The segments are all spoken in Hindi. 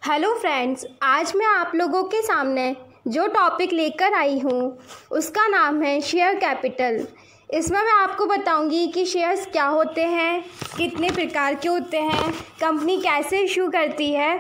हेलो फ्रेंड्स, आज मैं आप लोगों के सामने जो टॉपिक लेकर आई हूँ उसका नाम है शेयर कैपिटल। इसमें मैं आपको बताऊंगी कि शेयर्स क्या होते हैं, कितने प्रकार के होते हैं, कंपनी कैसे इशू करती है।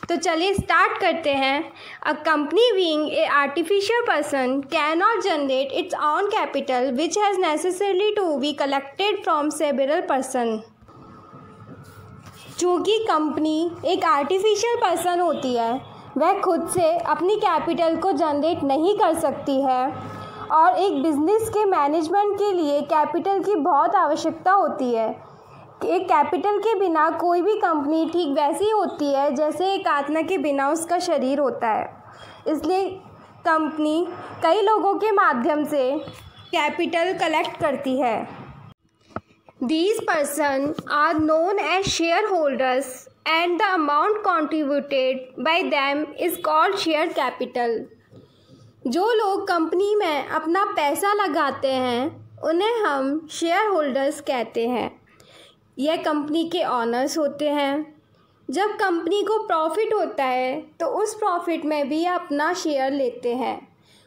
तो चलिए स्टार्ट करते हैं। A company being a artificial person can not generate its own capital which has necessarily to be collected from several person. चूँकि कंपनी एक आर्टिफिशियल पर्सन होती है, वह खुद से अपनी कैपिटल को जनरेट नहीं कर सकती है और एक बिज़नेस के मैनेजमेंट के लिए कैपिटल की बहुत आवश्यकता होती है। एक कैपिटल के बिना कोई भी कंपनी ठीक वैसी होती है जैसे एक आत्मा के बिना उसका शरीर होता है। इसलिए कंपनी कई लोगों के माध्यम से कैपिटल कलेक्ट करती है। These persons are known as shareholders and the amount contributed by them is called share capital. जो लोग कंपनी में अपना पैसा लगाते हैं उन्हें हम शेयर होल्डर्स कहते हैं। यह कंपनी के ऑनर्स होते हैं। जब कंपनी को प्रॉफिट होता है तो उस प्रॉफिट में भी अपना शेयर लेते हैं,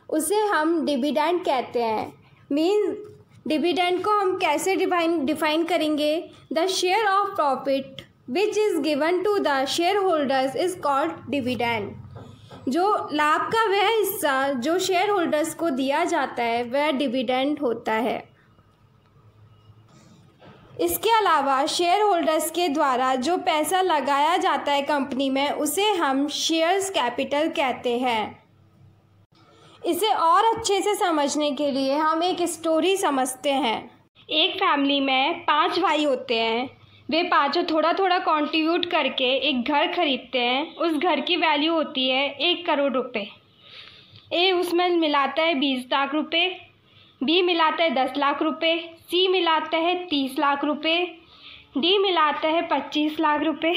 उसे हम डिविडेंड कहते हैं। डिविडेंड को हम कैसे डिफाइन करेंगे? The share of profit which is given to the share holders is called dividend. जो लाभ का वह हिस्सा जो शेयर होल्डर्स को दिया जाता है वह डिविडेंड होता है। इसके अलावा शेयर होल्डर्स के द्वारा जो पैसा लगाया जाता है कंपनी में उसे हम शेयर्स कैपिटल कहते हैं। इसे और अच्छे से समझने के लिए हम एक स्टोरी समझते हैं। एक फैमिली में 5 भाई होते हैं। वे पांचों थोड़ा थोड़ा कंट्रीब्यूट करके एक घर खरीदते हैं। उस घर की वैल्यू होती है 1 करोड़ रुपए। ए उसमें मिलाता है 20 लाख रुपए, बी मिलाता है 10 लाख रुपए, सी मिलाता है 30 लाख रुपए, डी मिलाता है 25 लाख रुपए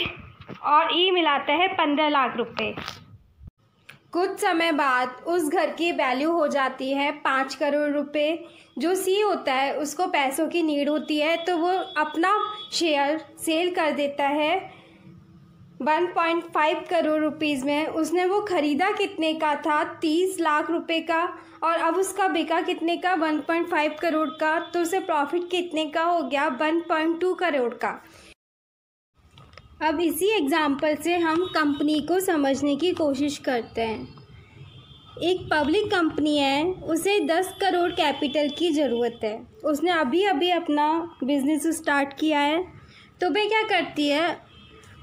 और ई मिलाता है 15 लाख रुपए। कुछ समय बाद उस घर की वैल्यू हो जाती है 5 करोड़ रुपए। जो सी होता है उसको पैसों की नीड होती है तो वो अपना शेयर सेल कर देता है 1.5 करोड़ रुपीज़ में। उसने वो ख़रीदा कितने का था? 30 लाख रुपए का, और अब उसका बिका कितने का? 1.5 करोड़ का। तो उसे प्रॉफिट कितने का हो गया? 1.2 करोड़ का। अब इसी एग्ज़ाम्पल से हम कंपनी को समझने की कोशिश करते हैं। एक पब्लिक कंपनी है, उसे 10 करोड़ कैपिटल की ज़रूरत है। उसने अभी अभी अपना बिज़नेस स्टार्ट किया है, तो वह क्या करती है,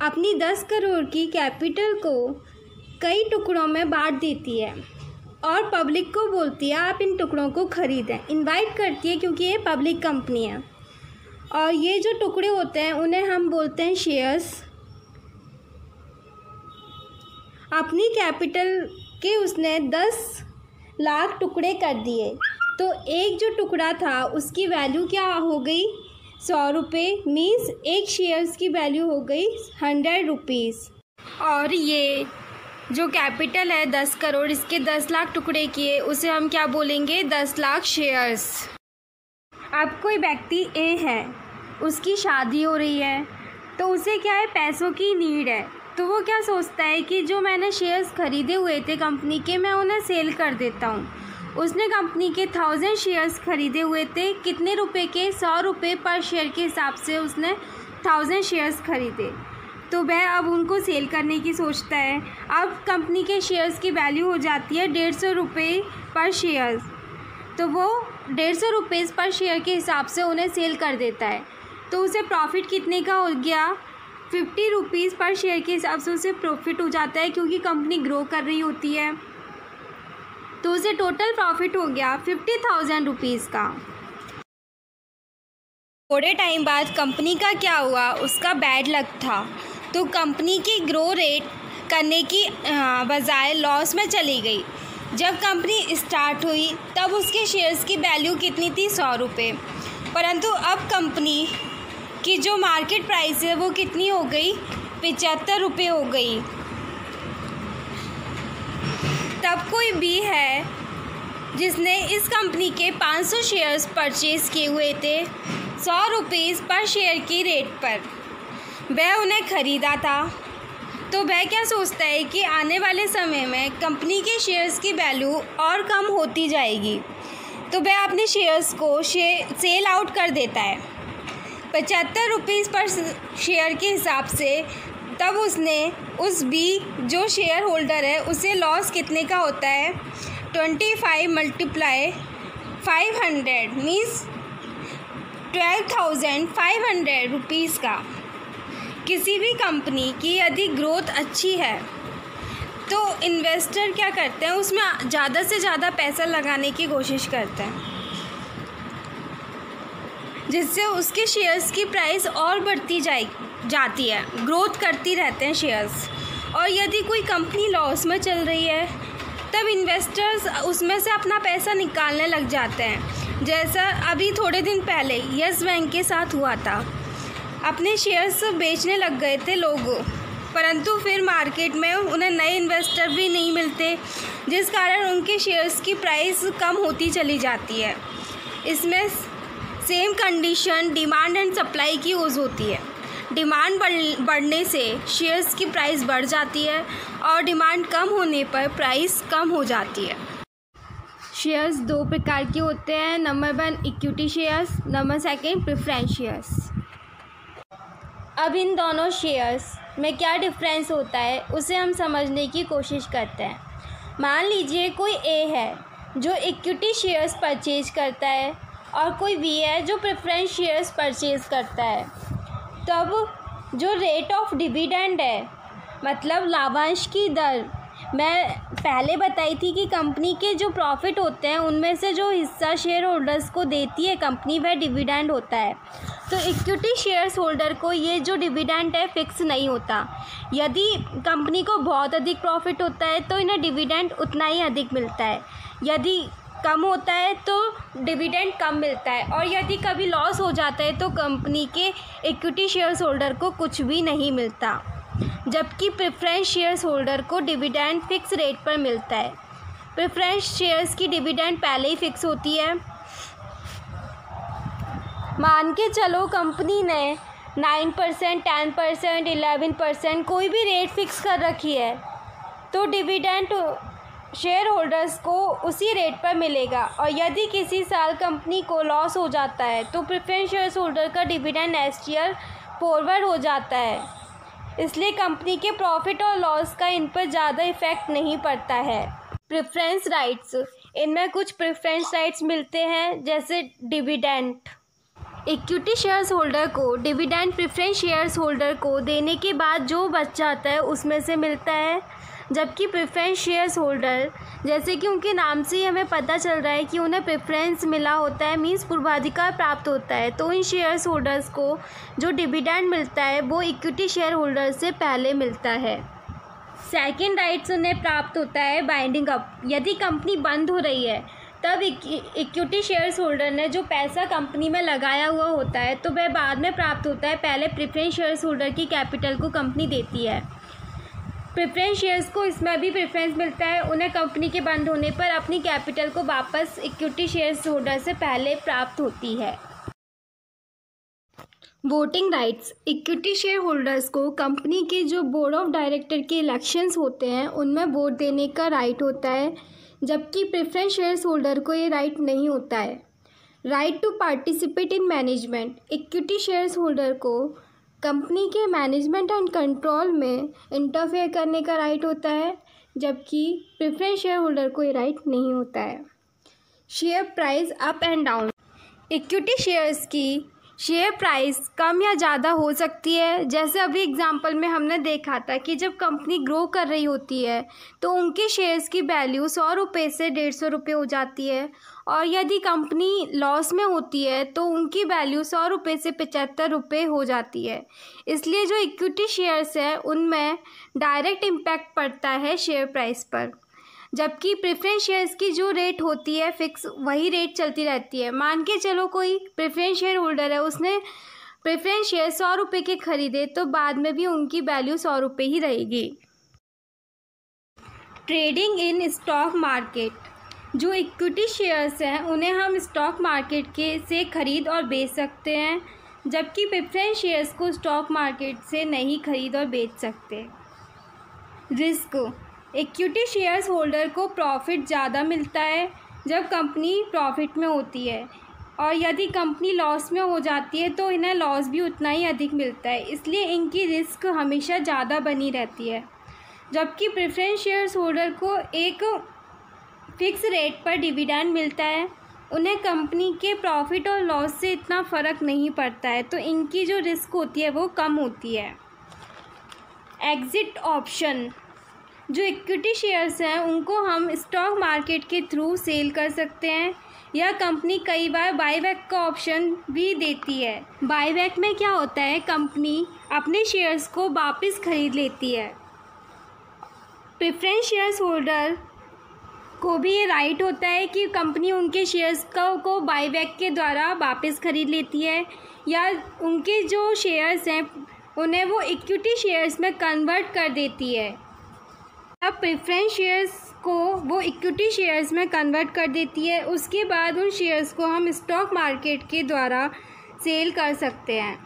अपनी 10 करोड़ की कैपिटल को कई टुकड़ों में बांट देती है और पब्लिक को बोलती है आप इन टुकड़ों को ख़रीदें। इनवाइट करती है क्योंकि ये पब्लिक कंपनी है। और ये जो टुकड़े होते हैं उन्हें हम बोलते हैं शेयर्स। अपनी कैपिटल के उसने 10 लाख टुकड़े कर दिए, तो एक जो टुकड़ा था उसकी वैल्यू क्या हो गई? 100 रुपये। मीन्स एक शेयर्स की वैल्यू हो गई 100 रुपीज़। और ये जो कैपिटल है 10 करोड़, इसके 10 लाख टुकड़े किए, उसे हम क्या बोलेंगे? 10 लाख शेयर्स। अब कोई व्यक्ति ए है, उसकी शादी हो रही है, तो उसे क्या है? पैसों की नीड है। तो वो क्या सोचता है कि जो मैंने शेयर्स ख़रीदे हुए थे कंपनी के, मैं उन्हें सेल कर देता हूँ। उसने कंपनी के 1000 शेयर्स ख़रीदे हुए थे। कितने रुपए के? 100 रुपये पर शेयर के हिसाब से उसने 1000 शेयर्स ख़रीदे। तो वह अब उनको सेल करने की सोचता है। अब कंपनी के शेयर्स की वैल्यू हो जाती है 150 रुपये पर शेयर। तो वो 150 रुपये पर शेयर के हिसाब से उन्हें सेल कर देता है। तो उसे प्रॉफिट कितने का हो गया? 50 रुपीज़ पर शेयर के हिसाब से उसे प्रॉफिट हो जाता है, क्योंकि कंपनी ग्रो कर रही होती है। तो उसे टोटल प्रॉफिट हो गया 50,000 रुपीज़ का। थोड़े टाइम बाद कंपनी का क्या हुआ? उसका बैड लक था, तो कंपनी की ग्रो रेट करने की बजाय लॉस में चली गई। जब कंपनी स्टार्ट हुई तब उसके शेयर्स की वैल्यू कितनी थी? 100 रुपये। परंतु अब कंपनी की जो मार्केट प्राइस है वो कितनी हो गई? 75 रुपये हो गई। तब कोई बी है जिसने इस कंपनी के 500 शेयर्स परचेज़ किए हुए थे 100 रुपीज़ पर शेयर की रेट पर। वह उन्हें ख़रीदा था तो वह क्या सोचता है कि आने वाले समय में कंपनी के शेयर्स की वैल्यू और कम होती जाएगी, तो वह अपने शेयर्स को सेल आउट कर देता है 75 रुपीज़ पर शेयर के हिसाब से। तब उसने उस बी जो शेयर होल्डर है उसे लॉस कितने का होता है 25 × 500 मीन्स 12,500 रुपीज़ का। किसी भी कंपनी की यदि ग्रोथ अच्छी है तो इन्वेस्टर क्या करते हैं, उसमें ज़्यादा से ज़्यादा पैसा लगाने की कोशिश करते हैं, जिससे उसके शेयर्स की प्राइस और बढ़ती जाती है, ग्रोथ करती रहते हैं शेयर्स। और यदि कोई कंपनी लॉस में चल रही है तब इन्वेस्टर्स उसमें से अपना पैसा निकालने लग जाते हैं। जैसा अभी थोड़े दिन पहले यस बैंक के साथ हुआ था, अपने शेयर्स बेचने लग गए थे लोग, परंतु फिर मार्केट में उन्हें नए इन्वेस्टर भी नहीं मिलते, जिस कारण उनके शेयर्स की प्राइस कम होती चली जाती है। इसमें same condition demand and supply की यूज़ होती है। डिमांड बढ़ने से शेयर्स की प्राइस बढ़ जाती है और डिमांड कम होने पर प्राइस कम हो जाती है। शेयर्स दो प्रकार के होते हैं, number 1 equity shares, number 2 preference shares. अब इन दोनों शेयर्स में क्या डिफरेंस होता है उसे हम समझने की कोशिश करते हैं। मान लीजिए कोई ए है जो इक्विटी शेयर्स परचेज करता है और कोई बी है जो प्रेफरेंस शेयर्स परचेज करता है। तब जो रेट ऑफ डिविडेंड है, मतलब लाभांश की दर, मैं पहले बताई थी कि कंपनी के जो प्रॉफिट होते हैं उनमें से जो हिस्सा शेयर होल्डर्स को देती है कंपनी, वह डिविडेंड होता है। तो इक्विटी शेयर्स होल्डर को ये जो डिविडेंड है फिक्स नहीं होता। यदि कंपनी को बहुत अधिक प्रॉफिट होता है तो इन्हें डिविडेंड उतना ही अधिक मिलता है, यदि कम होता है तो डिविडेंड कम मिलता है, और यदि कभी लॉस हो जाता है तो कंपनी के इक्विटी शेयर्स होल्डर को कुछ भी नहीं मिलता। जबकि प्रेफरेंस शेयर्स होल्डर को डिविडेंड फिक्स रेट पर मिलता है। प्रेफरेंस शेयर्स की डिविडेंड पहले ही फिक्स होती है। मान के चलो कंपनी ने 9%, 10%, 11% कोई भी रेट फिक्स कर रखी है, तो डिविडेंड शेयर होल्डर्स को उसी रेट पर मिलेगा। और यदि किसी साल कंपनी को लॉस हो जाता है तो प्रेफरेंस शेयर्स होल्डर का डिविडेंड नेक्स्ट ईयर फॉरवर्ड हो जाता है। इसलिए कंपनी के प्रॉफिट और लॉस का इन पर ज़्यादा इफ़ेक्ट नहीं पड़ता है। प्रेफरेंस राइट्स, इनमें कुछ प्रेफरेंस राइट्स मिलते हैं जैसे डिविडेंड। इक्विटी शेयर्स होल्डर को डिविडेंड प्रेफरेंस शेयर्स होल्डर को देने के बाद जो बच जाता है उसमें से मिलता है। जबकि प्रेफरेंस शेयर्स होल्डर, जैसे कि उनके नाम से ही हमें पता चल रहा है कि उन्हें प्रेफरेंस मिला होता है, मीन्स पूर्वाधिकार प्राप्त होता है, तो इन शेयर्स होल्डर्स को जो डिविडेंड मिलता है वो इक्विटी शेयर होल्डर से पहले मिलता है। सेकंड राइट्स उन्हें प्राप्त होता है बाइंडिंग अप। यदि कंपनी बंद हो रही है तब इक्विटी शेयर्स होल्डर ने जो पैसा कंपनी में लगाया हुआ होता है तो वह बाद में प्राप्त होता है। पहले प्रेफरेंस शेयर्स होल्डर की कैपिटल को कंपनी देती है। प्रेफरेंस शेयर्स को इसमें भी प्रेफरेंस मिलता है, उन्हें कंपनी के बंद होने पर अपनी कैपिटल को वापस इक्विटी शेयर्स होल्डर से पहले प्राप्त होती है। Voting rights, equity share holders को कंपनी के जो बोर्ड ऑफ डायरेक्टर के इलेक्शंस होते हैं उनमें वोट देने का राइट होता है, जबकि प्रेफरेंस शेयर्स होल्डर को ये राइट नहीं होता है। Right to participate in management, equity shares holder को कंपनी के मैनेजमेंट एंड कंट्रोल में इंटरफेयर करने का राइट होता है, जबकि प्रेफरेंस शेयर होल्डर को ये राइट नहीं होता है। Share price up and down, equity shares की शेयर प्राइस कम या ज़्यादा हो सकती है। जैसे अभी एग्जांपल में हमने देखा था कि जब कंपनी ग्रो कर रही होती है तो उनके शेयर्स की वैल्यू 100 रुपये से 150 रुपये हो जाती है, और यदि कंपनी लॉस में होती है तो उनकी वैल्यू 100 रुपये से 75 रुपये हो जाती है। इसलिए जो इक्विटी शेयर्स है उनमें डायरेक्ट इम्पैक्ट पड़ता है शेयर प्राइस पर, जबकि प्रेफरेंस शेयर्स की जो रेट होती है फिक्स, वही रेट चलती रहती है। मान के चलो कोई प्रेफरेंस शेयर होल्डर है, उसने प्रेफरेंस शेयर 100 रुपये के खरीदे तो बाद में भी उनकी वैल्यू 100 रुपये ही रहेगी। ट्रेडिंग इन स्टॉक मार्केट, जो इक्विटी शेयर्स हैं उन्हें हम स्टॉक मार्केट के से खरीद और बेच सकते हैं, जबकि प्रेफरेंस शेयर्स को स्टॉक मार्केट से नहीं खरीद और बेच सकते। रिस्क, इक्विटी शेयर्स होल्डर को प्रॉफिट ज़्यादा मिलता है जब कंपनी प्रॉफिट में होती है, और यदि कंपनी लॉस में हो जाती है तो इन्हें लॉस भी उतना ही अधिक मिलता है, इसलिए इनकी रिस्क हमेशा ज़्यादा बनी रहती है। जबकि प्रेफरेंस शेयर्स होल्डर को एक फिक्स रेट पर डिविडेंड मिलता है, उन्हें कंपनी के प्रॉफिट और लॉस से इतना फ़र्क नहीं पड़ता है, तो इनकी जो रिस्क होती है वो कम होती है। एग्ज़िट ऑप्शन, जो इक्विटी शेयर्स हैं उनको हम स्टॉक मार्केट के थ्रू सेल कर सकते हैं, यह कंपनी कई बार बाईबैक का ऑप्शन भी देती है। बाईबैक में क्या होता है, कंपनी अपने शेयर्स को वापस खरीद लेती है। प्रेफरेंस शेयर्स होल्डर को भी ये राइट होता है कि कंपनी उनके शेयर्स को बाईबैक के द्वारा वापस खरीद लेती है, या उनके जो शेयर्स हैं उन्हें वो इक्विटी शेयर्स में कन्वर्ट कर देती है। अब प्रेफरेंस शेयर्स को वो इक्विटी शेयर्स में कन्वर्ट कर देती है, उसके बाद उन शेयर्स को हम स्टॉक मार्केट के द्वारा सेल कर सकते हैं।